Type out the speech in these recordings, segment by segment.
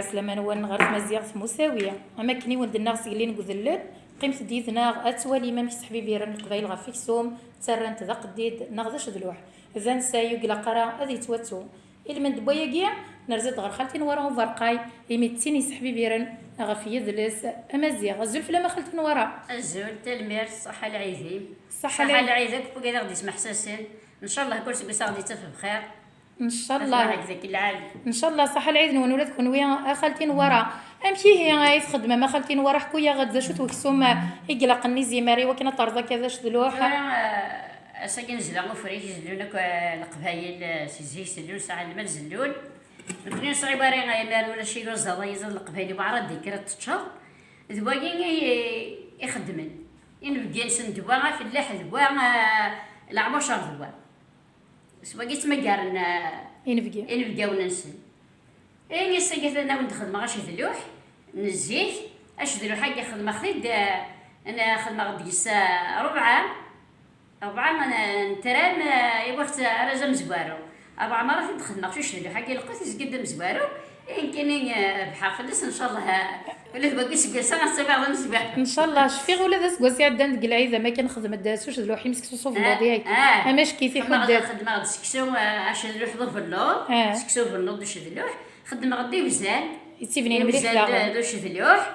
العسلامه نوال غير مزيغ مساويه اما كني ودنا سيلين غذلل قيمت ديدنا اتوالي ما مش حبيبي رن القبايل غفيكسوم ترنت ذا قديد نغدش ذلوح اذا نسايو قلا قرا هذه تواتو المن دبويا كيا نرزد غير خالتين وراهم فرقاي يميتيني سحبي بيرن غفي يدلس امازيغ الزلف لما خالتين ورا الزول تلمير صحة العيزي صحة العيزك فوق غادي تسمع حساسين ان شاء الله كل شيء غادي تفهم بخير ان شاء الله هكذاك العام ان شاء الله صحة العيد ونولد كونويا خالتين ورا امشي هي غايت خدمه ما خالتين ورا حكويا غدا شو توكسوم يقلق النيزي ماري وكنا طرزه كذا شدلوح ساكن زلان فريش زلونك القبايل سيزي سلون ساعه ما نزلون نكون صعيب راه غير ولا شي رزا يزل القبايل بعرض ذكرى تشهر ذواقي يخدمن ينبقى نسندوا في اللحظ دوا لعبوا شهر دوا سواقي تمقارن ينبقى وننسن إني سجلت أنا وندخل ما غاش يذلوح نزيه أش ذلوح حاجة خدمة خديد أنا خدمة غدي الساعة ربعة أنا نترام وقت رجع مزبارو 4 مرات ندخل شوش ذلوح حاجة لقيت يزقد مزبارو يمكن بحافظ إن شاء الله ولا تبقى سجلسة نستفع مزبارو إن شاء الله شفيغ ولا ذا سقوسي عدان تقلعي إذا ما كان خدمة داسوش ذلوح يمسك صوف الوضيعي أماش كيفي حداد خدمة غدي سكسو أش ذلوح ضرب اللوط سكسو في اللوط دوش ذلوح خدمة غدي وزان يتيفنين مليح داغ دوش ذلوح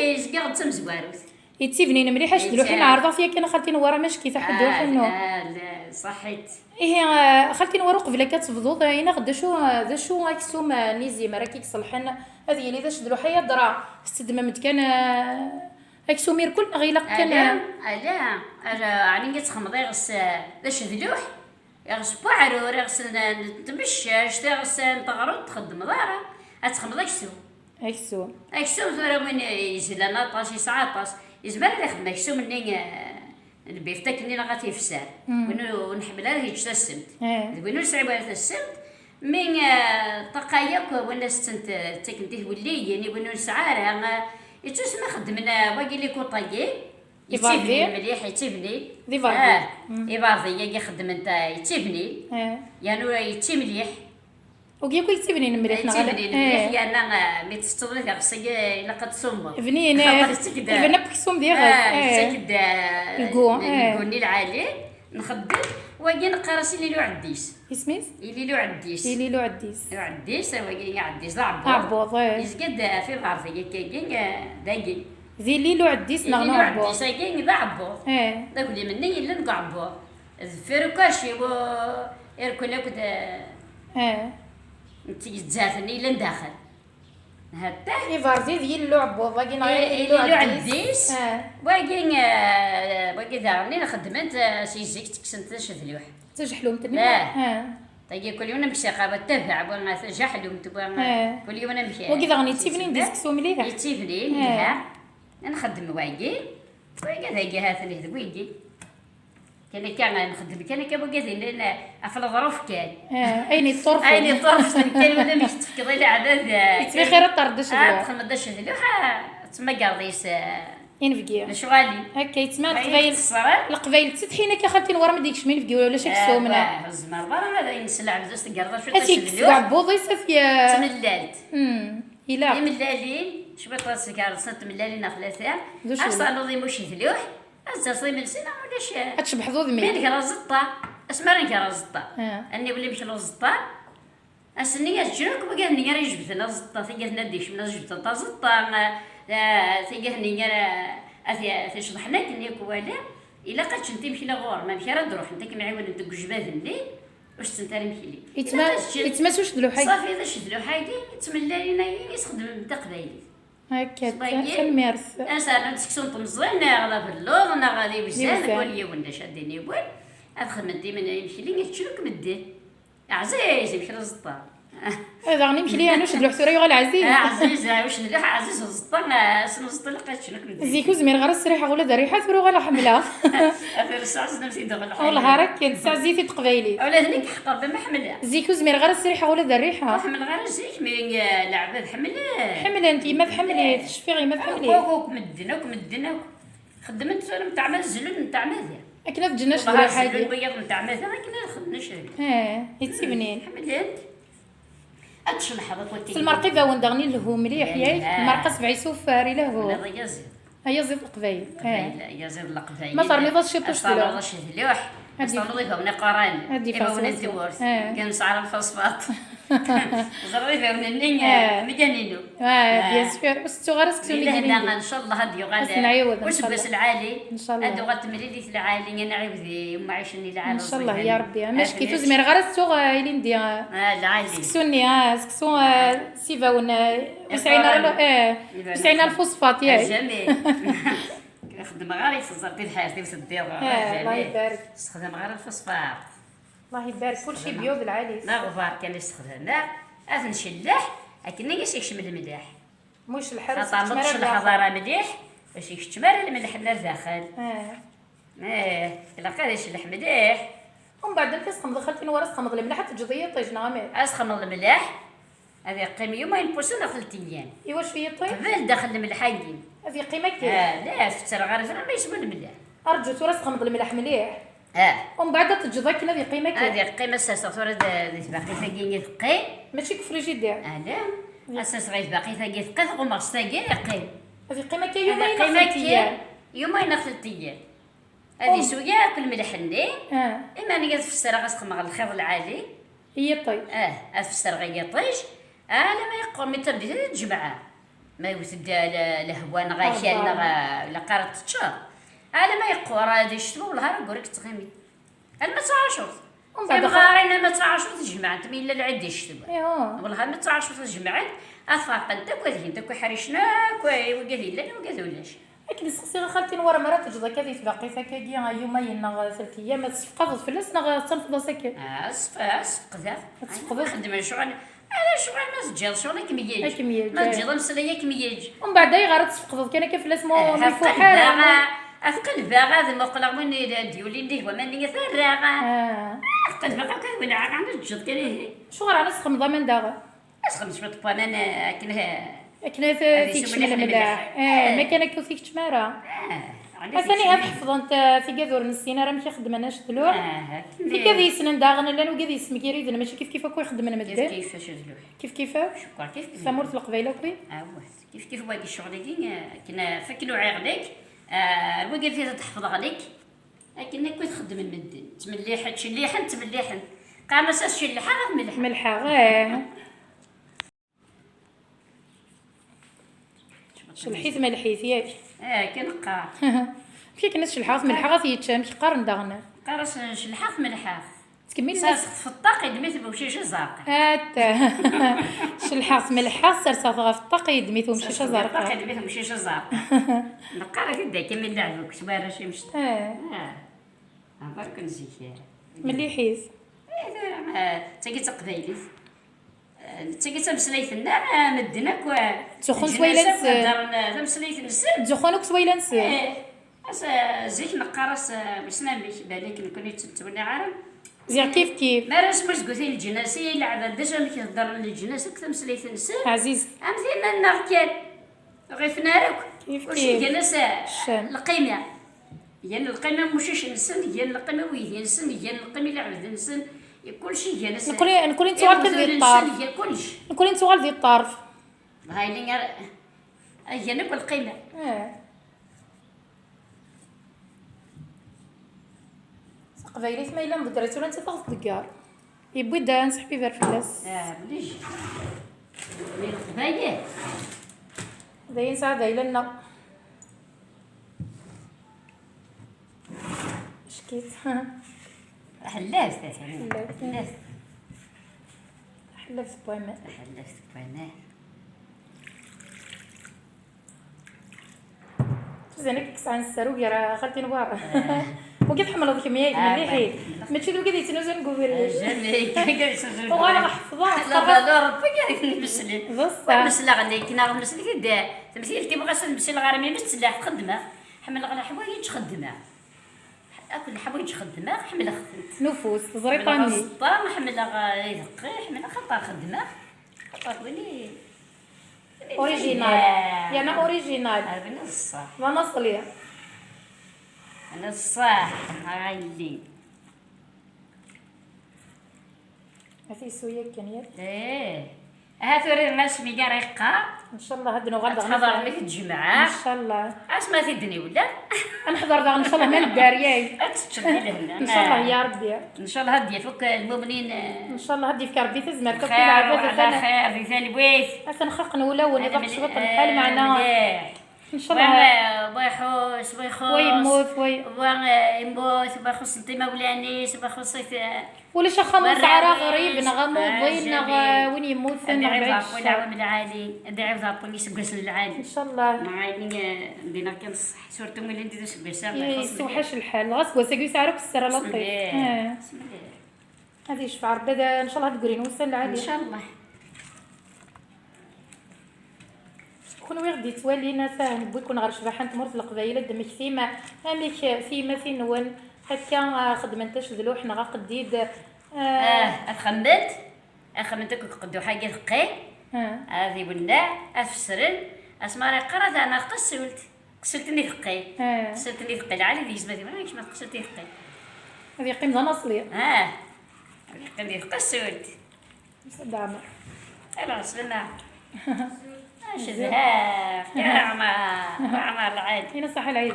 إيش قاعد تمزباروت يتيفنين مليح اش دلوحي نعرضها فيها كان خالتين ورا ماش كيف حد وحنو لا صحيت ايه خالتين ورا قبل كتفضوض هنا غدا شو ذا شو غاكسوم نيزي ما راكي صلحن هذه اللي ذاش دلوحي درا استدممت كان اكسومير كل غيلق كان لا يعني قلت خمضي غس ذاش ذلوح غس بعرو غس نتمشى غس نطغرو تخدم دارا اتخمضي اكسو ثورا وين يزلنا طاش يسعى طاش يزبر لي خدمه اكسو مني البيفتك اني غاتي فسار ونحملها هي السمت وين صعيبه السمت من طقايق ولا ستنت تكنتيه ولي يعني وين سعاره يتسمى خدمنا باقي لي كوطايي يتبني مليح يتبني دي فاردي يبارضي يخدم انت يتبني يعني يتي مليح وكيكو يتبني مليح نغلب مليح يا انا متستغل غسي الا قد صوم بنين البنا بكسوم ديال سكد الكوني العالي نخدم واجي نقراش اللي له عديس اسميس اللي له عديس واجي عديس عبوط يزقد في الغرفه كاين داقي زي اللي له عديس نغنو عبوط عديس كاين ذا عبوط داك اللي مني الا نقع عبوط الفيروكاشي و يركل كذا نتي تزافني إلا نداخل هدا يفارزي ديال اللعب باقي اللي عديس باقي دارني نخدمت شي زيك تكسنت شذلوح تجحلوم تني طيب كل يوم نمشي قابه تبع بغا تجحلوم تبغى كل يوم نمشي باقي دارني تيفنين ديسكسو مليح يتيفني مليح نخدم واقي ذاكي هاثني ذويقي كان نخدم كان باقي لان افلا ظروف كان ايني الطرف كان ولا مش تفكري لي عدد يتبي خير طردش دخل ما داش اللوحه تما قاضيس ينفقيا مشغالي هكا يتسمى القبايل تتحينا كخالتين ورا ما ديكش مين فقيو ولا شي كسومنا الزمر برا هذا ينسلع بزاف تقرض شويه تاش عبوضي صافيه تملالت الا ملالين شويه طاسه كارصه تملالين ثلاثه اصلا نوضي مش ذلوح أزرصي من سنة ولا شيء أتشبح ذو ذمي مين كرازطة اسمعني كرازطة أني ولا مش رازطة أسني أشجرك بقى إني أنا جبت رازطة ثقة نديش من جبت رازطة ثقة إني أنا تشرحنا كني كوالا إلا قد شنتي مشي لغور ما مشي راد روح أنت كمعي ولا أنت جباد اللي واش تنتاري مشي لي يتماسوش دلو حاجة صافي إذا شدلو حاجة يتملى لنا يستخدم نتا قبايلي هكا كنمارس انا تسكسون طمزين اغلب اللوض انا غادي وزان كل يوم ولا شاديني بول ادخل مدي من يمشي لي تشلوك مدي عزيز يمشي للزطار هذا غني يمشي لي انا شد الحسوري غير العزيز عزيز واش ندير عزيز الزطار سن الزطار لقيت شنو كندير زيكو زمير غير السريحه ولا ريحه ثرو غير حمله غير الساعه نمشي ندخل والله راك الساعه زيتي تقبايلي ولا هنيك حقر بما حمله زيكو زمير غير السريحه ولا الريحه حمل غير زيك مي لعبه حمل انت ما تحملي تشفيغي ما تحملي وك مدنا خدمت نتاع مازلون نتاع مازال اكنا في جناش ولا حاجه البيض نتاع مازال كنا خدنا شي يتسبنين حملت اتشلح هذاك وكي المرقبه وندغني له مليح ياك المرقه 7 سوفاري له هذا يزيد هيا زيد القبايل يزيد القبايل ما صار نضاش شي طوش صار نضاش لوح صار نضيفها من قران هادي يبقى من فاصوص. الدمور آه. كان سعر الفوسفات زريفه من النية مجانينو بيان سور بس تغرس كسوني لهنا ان شاء الله هادي بس نعيود إن وش شاء بس الله. العالي إن شاء الله. هادو غتمريلي في العالي انا عيبذي وما عايشني العالي ان شاء الله يا ربي ماش كي تزمر غرس تو إلي ندي العالي سكسوني سكسو سيفاون وسعينا الفوسفات ياك جميل خدم غير صرتي الحاجه وسدي الله يبارك استخدم غير الفوسفات الله يبارك كلشي بيو بالعالي لا غبار كان يستخدمها نشلح لكن نيش يكشم الملح موش الحرس طامطش الحضاره مليح باش يكتمر الملح لداخل الا قال يشلح مليح ومن بعد كتسخن دخلتي نورا سخن الملح تجضيه طيج نعمل اسخن الملح هذه قيمه يومين بوسون خلتيان ايوا شويه طيب قبل داخل الملح يدين هذه قيمه كاين لا فتر غير ما يشبه الملح ارجو تورا سخن الملح مليح ومن بعد تجضا كاين هذه قيمه كاين هذه قيمه اساس ثورة باقي ثقيل ثقيل ماشي كفريجيدير لا اساس غير باقي ثقيل ثقيل غمرس ثقيل يقيل هذه قيمه كاين يومين قيمه كاين يومين خلتيان هذه شويه كل ملح ني اما انا قاعد في السرا غاسخم على الخير العالي هي طيب في السرا غيطيش لما يقول مي تبدي تجمعها ما يوسد لهوان غاكيان لا قارت تشهر لما يقول راه هادي شتو والنهار نقول لك تغيمي ما تعاشر ومن بعد غارينا ما تعاشر تجمعت مي الا العد يشتو ايوا والله ما تعاشر تجمعت افاق داك وهين داك حريشنا وقال لا وقال ولاش لكن سقسي خالتي نورا مرات تجضا كذي باقي فكاكي يومين نغ 3 ايام تفقد فلس نغ تنفض سكر اسفقدا تفقد خدمه شغل على شغل ما تجي شغل كمياج ما تجي مسليه كمياج ومن بعد غير تفقد كان كيفلاس مو مفوحه أفقل باغا ذا مقلق من ديولي نديه وما نية ثراغا أفقل باغا كان من عاق عند الجد كان شو غير على سخم ضمن داغا أسخم شوية طبانا كنها كنا فيك شمال الملاح ما كان كوفيك تمارا ثاني هاد حفظنت في كذور نسينا راه ماشي خدمناش دلوح في كذي سنن داغن لانو كذي اسم كيريد ماشي كيف اكو يخدمنا مدة كيفاش دلوح كيفاش كيف سامورت القبيله كوي كيف باقي الشغل كنا فكلو عيغليك الوقت فيها تحفظ عليك لكن كنت تخدم المدن تمليحه تشليحه تمليحه قام اساس شليحه غير ملحه شلحيت ملحيت ياك كنقار كي كنا شلحات ملحه غتيتشام كي قارن داغنا قارس شلحات ملحه تكمل ساس في الطاق يدميت بوشيشه زرقاء هاتا شلحات ملحه سرسات غا في الطاق يدميت ومشيشه زرقاء الطاق يدميت بوشيشه زرقاء نقرا كدا كمل لعبك شباره شي مشت برك نزيك ملي حيت تاكي تقبايلي تاكي تمسليت النار مدنك تخون سويلانس تمسليت النسل تخونك سويلانس زيك نقارس باش نعمل بالك نكوني تتبني عارف زير كيف ما راش باش قلتي الجناسي لا عاد ديجا ملي كيهضر الجناسه كتمسليت النسل عزيز امثلنا النار كان غير في نارك كيف واش الجناسه الشام القيمه يعني القيمه مشيش نسن يعني القيمه ويدي نسن يعني القيمه اللي عبد نسن كلشي جالس نكون انت والد ذي الطرف نكون انت والد ذي الطرف هاي اللي هي نكون القيمه قبايلي ما الا مدرت ولا انت تاخذ الكار يبغي دان صاحبي بار فلاس بليش من القبايل داين ساعه دايله لنا شكيت حلاف حلاف بويمه زينك كيس عن السروق راه خالتي نوار وكيف حمل هذيك مياه ملي حيد ماشي دوك اللي تنوزن نقول جميل وغانا حفظها لا بالو ربي قال نمسلي بصح مسلا غني كنا نمسلي كدا تمثيل كيما غاس نمسي الغرامي مستلاح تخدمها حمل غلا حوايج تخدمها اكل حوايج خدمها حمل خدمت نفوس زريطاني طام حمل غيدقي حمل خطر خدمها خطر ولي اوريجينال يعني اوريجينال انا الصح ما نصلي انا الصح هايلي هاتي سويه كان ياك هاثوري الناس ميقا ريقا ان شاء الله هاد نغدا تحضر لك الجمعة ان شاء الله اش ما تدني ولا نحضر داغ ان شاء الله من الدارية تشدي لهنا ان شاء الله يا ربي ان شاء الله هدي فوق المؤمنين ان شاء الله هدي في ربي تزمر كل خير العباد وعلى خير في ثاني بويت نخق نولون يضغط شبط الحال معنا مليح. ان شاء الله بيحوس بيخوص ويموت يموت بيخوص انت مولانيش بيخوص ولا شخا من سعرا غريب برانيس. نغا موضين نغا وين يموت ندعي نغا ضابط العوام العالي ندعي ضابط اللي يسقس العالي ان شاء الله معايا ندينا كنصح سورتو ملي نديرو سبيسار يسوحش الحال غاسكو ساكي سعرا كسر لطيف بسم الله هذه يشفع ربي ان شاء الله تقولي نوصل ان العالي شاء الله كون غادي تولينا فاهم بو يكون غير شبحان تمر في القبايله دمك فيما هاميك فيما نون هكا خدمنتاش ذلوح نغا قديد خمنت قدو حاجه ثقي هذه ولا افسرن اسماري قرات انا قسلتني ثقي قسلتني ثقي العالي ديك زبادي ما ما قسلتني ثقي هذه قيمه نصليه قلت قسلت صدعنا انا سلنا شذها يا عمر العيد هنا صح العيد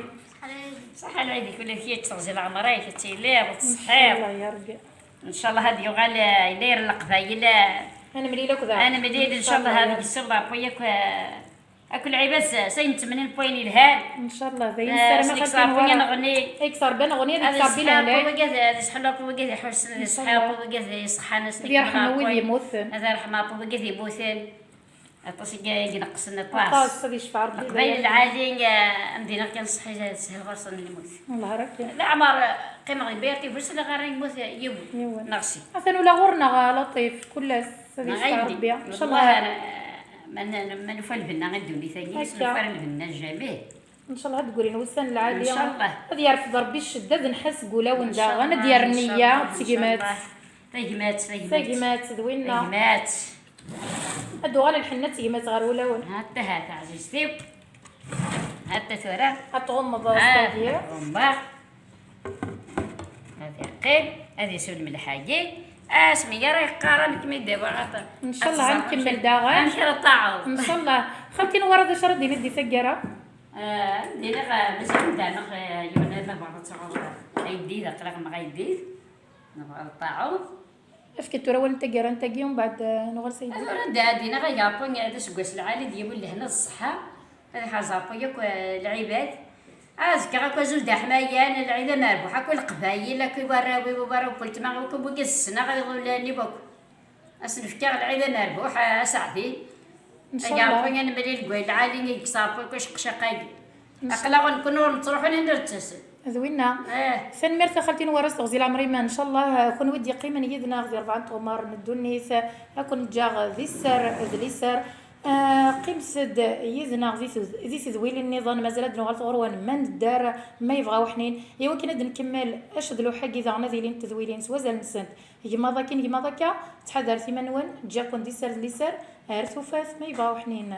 صح العيد كل شيء تغزي العمريه كتيلي وتصحيح الله يا ربي ان شاء الله هذه يغال يدير القبايل انا مليله كذا انا مديد ان شاء الله هذه السرده بوياك اكل عباس سين 80 بوين الهان ان شاء الله زين السلامه خلصنا بوين نغني يكسر بين اغنيه هذا يكسر بلا صحاب لا وقاذ هذا صحاب وقاذ يحوس صحاب وقاذ يصحى ناس يرحم ويلي يموت هذا رحمه وقاذ يبوثن اطاسي ينقص لنا طاس طاس هذه يشفع ربي قبيل العادي مدينه كنصحي سهل غرس نموت الله ربي لا عمر قيمه غيبيرتي بس لا غير يموت يوم نغسي حسن ولا غورنا لطيف كل هذه يشفع ربي ان شاء الله ما نفعل بنا غندوني ثاني نفعل بنا الجميع ان شاء الله تقولي نوصل العاليه ان شاء الله هذه يعرف ربي الشداد نحس قولا وندا غانا ديال النيه تسقيمات تسقيمات دوينا تسقيمات هادو غير الحنه تسقيمات غير ولا ون هات عزيزتي هات ثورة غتغمض هذه غمبا هذه قيل هذه سود من الحاجة اسمي راه قارن كمي دابا عطا ان شاء الله غنكمل داغا نمشي للطاعون ان شاء الله خلتي نورد اش ردي ندي سكره دينا مزيان دانا يونا لا بعض تصغر غيدي ذا طريق ما غيدي نبغى الطاعون اش كتورا ولا انت كيرا انت كيوم بعد نغر سيدي دينا غا يابون هذا سكواس العالي ديال لهنا الصحة هذه حاجة ياك العباد ذكر كو زول دحمايان العيله مربوحه كل قبايل كي وراوي قلت ما كو بوكي السنه غيولاني بوك اسنفكر العيله مربوحه صاحبي ان شاء الله يا انا ملي الكويل العالي يكصابو كاش قشقاي اقلا غنكونوا نروحوا ندير التسل زوينا سن مرت خالتي نورس غزي العمري ما ان شاء الله كون ودي قيمه يدنا غزي 4 طمر ندو النيس اكون جا ذي السر ذي السر قيم سد يزنا ذي ذويل النظام مازال نغلط غروان من الدار ما يبغاو حنين ايوا كي نكمل اش ذلو حق اذا غنا ذيلين تذويلين سوازال نسنت يما ذاك يما ذاك تحضر ثمنون جا كون دي سر لي سر ارثو فاس ما يبغاو حنين